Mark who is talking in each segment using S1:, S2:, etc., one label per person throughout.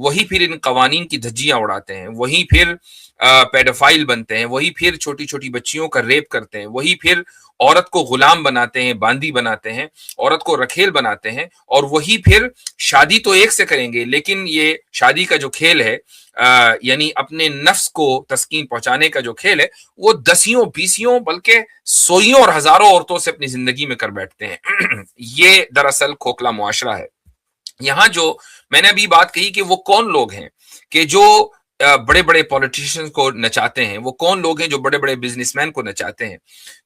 S1: وہی پھر ان قوانین کی دھجیاں اڑاتے ہیں، وہی پھر پیڈوفائل بنتے ہیں، وہی پھر چھوٹی چھوٹی بچیوں کا ریپ کرتے ہیں، وہی پھر عورت کو غلام بناتے ہیں، باندی بناتے ہیں، عورت کو رکھیل بناتے ہیں، اور وہی پھر شادی تو ایک سے کریں گے، لیکن یہ شادی کا جو کھیل ہے، یعنی اپنے نفس کو تسکین پہنچانے کا جو کھیل ہے، وہ دسیوں بیسیوں بلکہ سوئیوں اور ہزاروں عورتوں سے اپنی زندگی میں کر بیٹھتے ہیں۔ یہ دراصل کھوکھلا معاشرہ ہے۔ یہاں جو میں نے ابھی بات کہی کہ وہ کون لوگ ہیں کہ جو بڑے بڑے پولیٹیشین کو نچاتے ہیں، وہ کون لوگ ہیں جو بڑے بڑے بزنس مین کو نچاتے ہیں،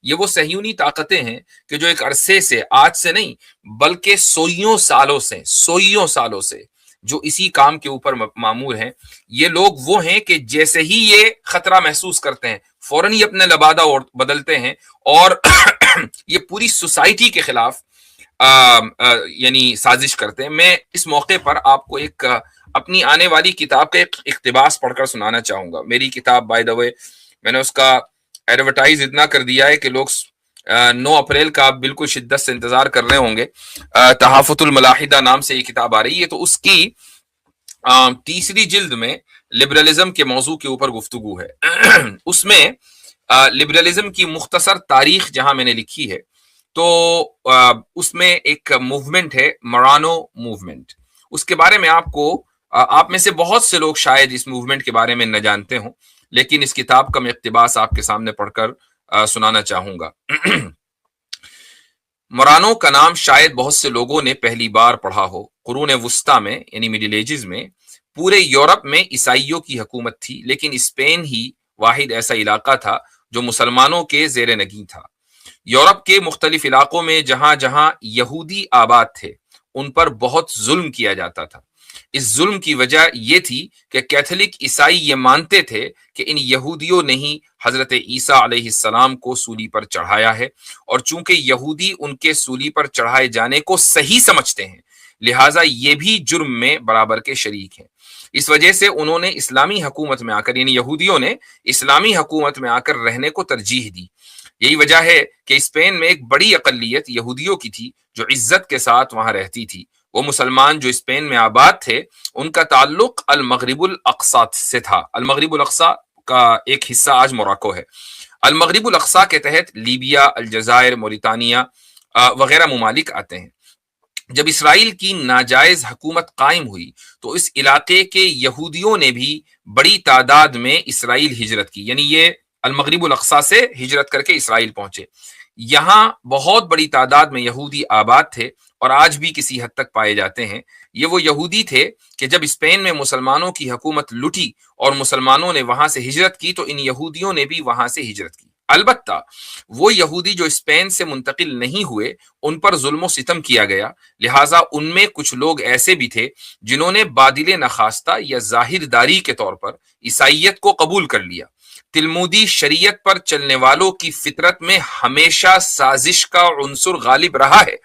S1: یہ وہ صہیونی طاقتیں ہیں کہ جو ایک عرصے سے، آج سے نہیں بلکہ سوئیوں سالوں سے جو اسی کام کے اوپر معمور ہیں۔ یہ لوگ وہ ہیں کہ جیسے ہی یہ خطرہ محسوس کرتے ہیں فوراً ہی اپنے لبادہ بدلتے ہیں اور یہ پوری سوسائٹی کے خلاف یعنی سازش کرتے ہیں۔ میں اس موقع پر آپ کو ایک اپنی آنے والی کتاب کا ایک اقتباس پڑھ کر سنانا چاہوں گا۔ میری کتاب بائی دا وے میں نے اس کا ایڈورٹائز اتنا کر دیا ہے کہ لوگ 9 اپریل کا بالکل شدت سے انتظار کر رہے ہوں گے۔ تحافت الملاحدہ نام سے یہ کتاب آ رہی ہے، تو اس کی تیسری جلد میں لبرلزم کے موضوع کے اوپر گفتگو ہے۔ اس میں لبرلزم کی مختصر تاریخ جہاں میں نے لکھی ہے، تو اس میں ایک موومنٹ ہے، مرانو موومنٹ۔ اس کے بارے میں آپ میں سے بہت سے لوگ شاید اس موومنٹ کے بارے میں نہ جانتے ہوں، لیکن اس کتاب کا میں اقتباس آپ کے سامنے پڑھ کر سنانا چاہوں گا۔ مرانو کا نام شاید بہت سے لوگوں نے پہلی بار پڑھا ہو۔ قرون وسطی میں یعنی مڈل ایجز میں پورے یورپ میں عیسائیوں کی حکومت تھی، لیکن اسپین ہی واحد ایسا علاقہ تھا جو مسلمانوں کے زیر نگین تھا۔ یورپ کے مختلف علاقوں میں جہاں جہاں یہودی آباد تھے ان پر بہت ظلم کیا جاتا تھا۔ اس ظلم کی وجہ یہ تھی کہ کیتھولک عیسائی یہ مانتے تھے کہ ان یہودیوں نے ہی حضرت عیسیٰ علیہ السلام کو سولی پر چڑھایا ہے، اور چونکہ یہودی ان کے سولی پر چڑھائے جانے کو صحیح سمجھتے ہیں لہٰذا یہ بھی جرم میں برابر کے شریک ہیں۔ اس وجہ سے انہوں نے اسلامی حکومت میں آ کر، یعنی یہودیوں نے اسلامی حکومت میں آ کر رہنے کو ترجیح دی۔ یہی وجہ ہے کہ اسپین میں ایک بڑی اقلیت یہودیوں کی تھی جو عزت کے ساتھ وہاں رہتی تھی۔ وہ مسلمان جو اسپین میں آباد تھے ان کا تعلق المغرب الاقصی سے تھا۔ المغرب الاقصی کا ایک حصہ آج موراکو ہے۔ المغرب الاقصی کے تحت لیبیا، الجزائر، موریتانیہ وغیرہ ممالک آتے ہیں۔ جب اسرائیل کی ناجائز حکومت قائم ہوئی تو اس علاقے کے یہودیوں نے بھی بڑی تعداد میں اسرائیل ہجرت کی، یعنی یہ المغرب الاقصی سے ہجرت کر کے اسرائیل پہنچے۔ یہاں بہت بڑی تعداد میں یہودی آباد تھے اور آج بھی کسی حد تک پائے جاتے ہیں۔ یہ وہ یہودی تھے کہ جب اسپین میں مسلمانوں کی حکومت لٹی اور مسلمانوں نے وہاں سے ہجرت کی تو ان یہودیوں نے بھی وہاں سے ہجرت کی۔ البتہ وہ یہودی جو اسپین سے منتقل نہیں ہوئے ان پر ظلم و ستم کیا گیا، لہٰذا ان میں کچھ لوگ ایسے بھی تھے جنہوں نے بادل نخواستہ یا ظاہر داری کے طور پر عیسائیت کو قبول کر لیا۔ تلمودی شریعت پر چلنے والوں کی فطرت میں ہمیشہ سازش کا عنصر غالب رہا ہے،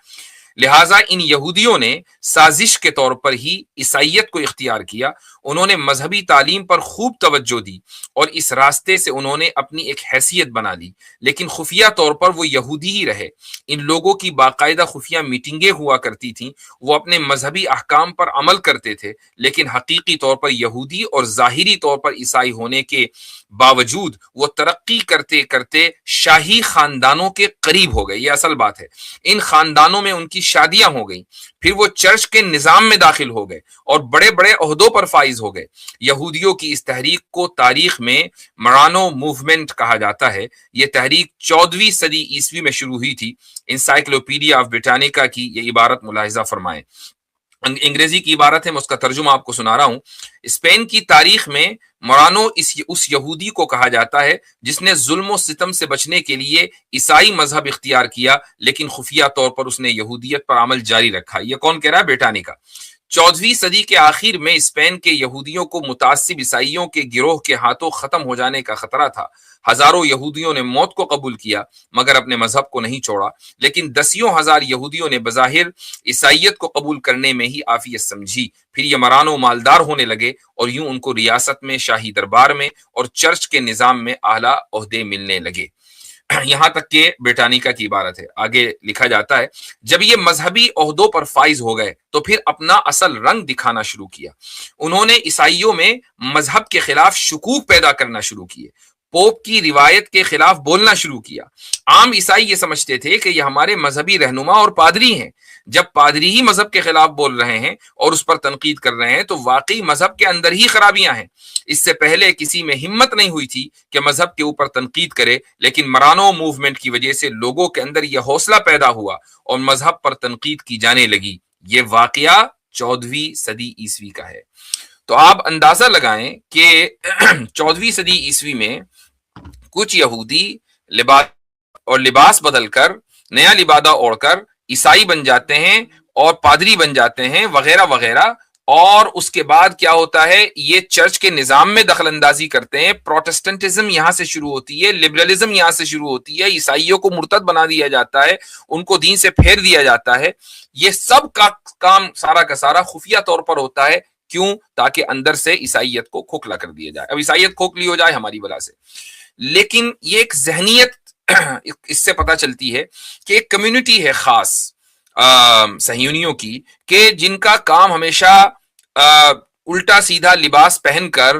S1: لہٰذا ان یہودیوں نے سازش کے طور پر ہی عیسائیت کو اختیار کیا۔ انہوں نے مذہبی تعلیم پر خوب توجہ دی اور اس راستے سے انہوں نے اپنی ایک حیثیت بنا لی، لیکن خفیہ طور پر وہ یہودی ہی رہے۔ ان لوگوں کی باقاعدہ خفیہ میٹنگیں ہوا کرتی تھیں، وہ اپنے مذہبی احکام پر عمل کرتے تھے، لیکن حقیقی طور پر یہودی اور ظاہری طور پر عیسائی ہونے کے باوجود وہ ترقی کرتے کرتے شاہی خاندانوں کے قریب ہو گئے۔ یہ اصل بات ہے۔ ان خاندانوں میں ان کی شادیاں ہو گئیں، پھر وہ چرچ کے نظام میں داخل ہو گئے اور بڑے بڑے عہدوں پر فائز ہو گئے۔ یہودیوں کی اس تحریک کو تاریخ میں مرانو موومنٹ کہا جاتا ہے۔ یہ تحریک 14ویں صدی عیسوی میں شروع ہوئی تھی۔ انسائکلوپیڈیا آف بریٹانیکا کی یہ عبارت ملاحظہ فرمائیں۔ انگریزی کی عبارت ہے، میں اس کا ترجمہ آپ کو سنا رہا ہوں۔ اسپین کی تاریخ میں مرانو اس یہودی کو کہا جاتا ہے جس نے ظلم و ستم سے بچنے کے لیے عیسائی مذہب اختیار کیا، لیکن خفیہ طور پر اس نے یہودیت پر عمل جاری رکھا۔ یہ کون کہہ رہا ہے؟ بریٹانیکا۔ 14ویں صدی کے آخر میں اسپین کے یہودیوں کو متعصب عیسائیوں کے گروہ کے ہاتھوں ختم ہو جانے کا خطرہ تھا۔ ہزاروں یہودیوں نے موت کو قبول کیا مگر اپنے مذہب کو نہیں چھوڑا، لیکن دسیوں ہزار یہودیوں نے بظاہر عیسائیت کو قبول کرنے میں ہی عافیت سمجھی۔ پھر یہ مرانو مالدار ہونے لگے اور یوں ان کو ریاست میں، شاہی دربار میں اور چرچ کے نظام میں اعلیٰ عہدے ملنے لگے۔ یہاں تک کہ برٹانیکا کی عبارت ہے، آگے لکھا جاتا ہے جب یہ مذہبی عہدوں پر فائز ہو گئے تو پھر اپنا اصل رنگ دکھانا شروع کیا. انہوں نے عیسائیوں میں مذہب کے خلاف شکوک پیدا کرنا شروع کیے، پوپ کی روایت کے خلاف بولنا شروع کیا. عام عیسائی یہ سمجھتے تھے کہ یہ ہمارے مذہبی رہنما اور پادری ہیں. جب پادری ہی مذہب کے خلاف بول رہے ہیں اور اس پر تنقید کر رہے ہیں تو واقعی مذہب کے اندر ہی خرابیاں ہیں. اس سے پہلے کسی میں ہمت نہیں ہوئی تھی کہ مذہب کے اوپر تنقید کرے، لیکن مرانو موومنٹ کی وجہ سے لوگوں کے اندر یہ حوصلہ پیدا ہوا اور مذہب پر تنقید کی جانے لگی. یہ واقعہ 14ویں صدی عیسوی کا ہے. تو آپ اندازہ لگائیں کہ 14ویں صدی عیسوی میں کچھ یہودی لباس بدل کر، نیا لبادہ اوڑھ کر عیسائی بن جاتے ہیں اور پادری بن جاتے ہیں وغیرہ وغیرہ. اور اس کے بعد کیا ہوتا ہے، یہ چرچ کے نظام میں دخل اندازی کرتے ہیں. پروٹسٹنٹزم یہاں سے شروع ہوتی ہے، لبرلزم یہاں سے شروع ہوتی ہے، عیسائیوں کو مرتد بنا دیا جاتا ہے، ان کو دین سے پھیر دیا جاتا ہے. یہ سب کا کام سارا کا سارا خفیہ طور پر ہوتا ہے. کیوں؟ تاکہ اندر سے عیسائیت کو کھوکھلا کر دیا جائے. اب عیسائیت کھوکھلی ہو جائے ہماری وجہ سے. لیکن یہ ایک ذہنیت اس سے پتہ چلتی ہے کہ ایک کمیونٹی ہے خاص صہیونیوں کی، کہ جن کا کام ہمیشہ الٹا سیدھا لباس پہن کر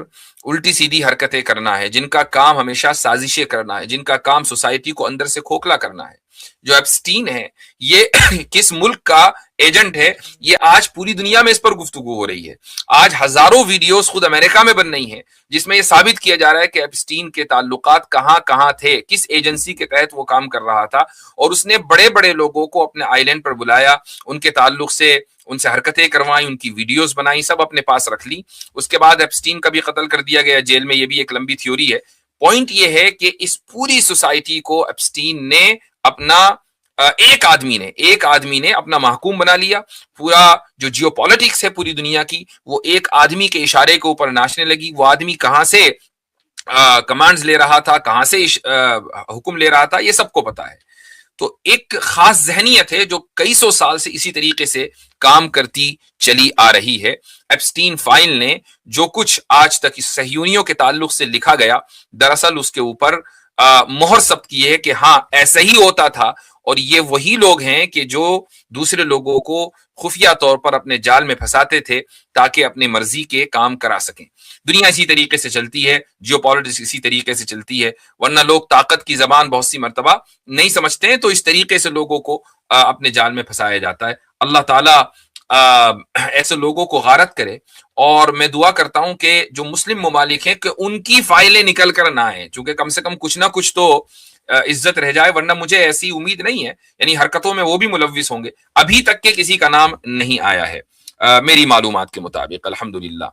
S1: الٹی سیدھی حرکتیں کرنا ہے، جن کا کام ہمیشہ سازشیں کرنا ہے، جن کا کام سوسائٹی کو اندر سے کھوکھلا کرنا ہے. جو ایپسٹین ہے یہ کس ملک کا ایجنٹ ہے، یہ آج پوری دنیا میں اس پر گفتگو ہو رہی ہے. آج ہزاروں ویڈیوز خود امریکہ میں بن رہی ہیں جس میں یہ ثابت کیا جا رہا ہے کہ ایپسٹین کے تعلقات کہاں کہاں تھے، کس ایجنسی کے تحت وہ کام کر رہا تھا. اور اس نے بڑے بڑے لوگوں کو اپنے آئی لینڈ پر بلایا، ان کے تعلق سے ان سے حرکتیں کروائیں، ان کی ویڈیوز بنائی، سب اپنے پاس رکھ لی. اس کے بعد ایپسٹین کا بھی قتل کر دیا گیا جیل میں. یہ بھی ایک لمبی تھیوری ہے. پوائنٹ یہ ہے کہ اس پوری سوسائٹی کو ایپسٹین نے اپنا ایک آدمی نے اپنا محکوم بنا لیا. پورا جو جیو پالیٹکس ہے پوری دنیا کی، وہ ایک آدمی کے اشارے کے اوپر ناچنے لگی. وہ آدمی کہاں سے کمانڈز لے رہا تھا، کہاں سے حکم لے رہا تھا، یہ سب کو پتا ہے. تو ایک خاص ذہنیت ہے جو کئی سو سال سے اسی طریقے سے کام کرتی چلی آ رہی ہے. ایپسٹین فائل نے جو کچھ آج تک اس صہیونیوں کے تعلق سے لکھا گیا، دراصل اس کے اوپر مہر ثبت کی ہے کہ ہاں ایسا ہی ہوتا تھا. اور یہ وہی لوگ ہیں کہ جو دوسرے لوگوں کو خفیہ طور پر اپنے جال میں پھنساتے تھے تاکہ اپنے مرضی کے کام کرا سکیں. دنیا اسی طریقے سے چلتی ہے، جیو پالیٹکس اسی طریقے سے چلتی ہے. ورنہ لوگ طاقت کی زبان بہت سی مرتبہ نہیں سمجھتے ہیں، تو اس طریقے سے لوگوں کو اپنے جال میں پھنسایا جاتا ہے. اللہ تعالیٰ ایسے لوگوں کو غارت کرے. اور میں دعا کرتا ہوں کہ جو مسلم ممالک ہیں کہ ان کی فائلیں نکل کر نہ آئیں، چونکہ کم سے کم کچھ نہ کچھ تو عزت رہ جائے. ورنہ مجھے ایسی امید نہیں ہے، یعنی حرکتوں میں وہ بھی ملوث ہوں گے. ابھی تک کے کسی کا نام نہیں آیا ہے میری معلومات کے مطابق، الحمدللہ.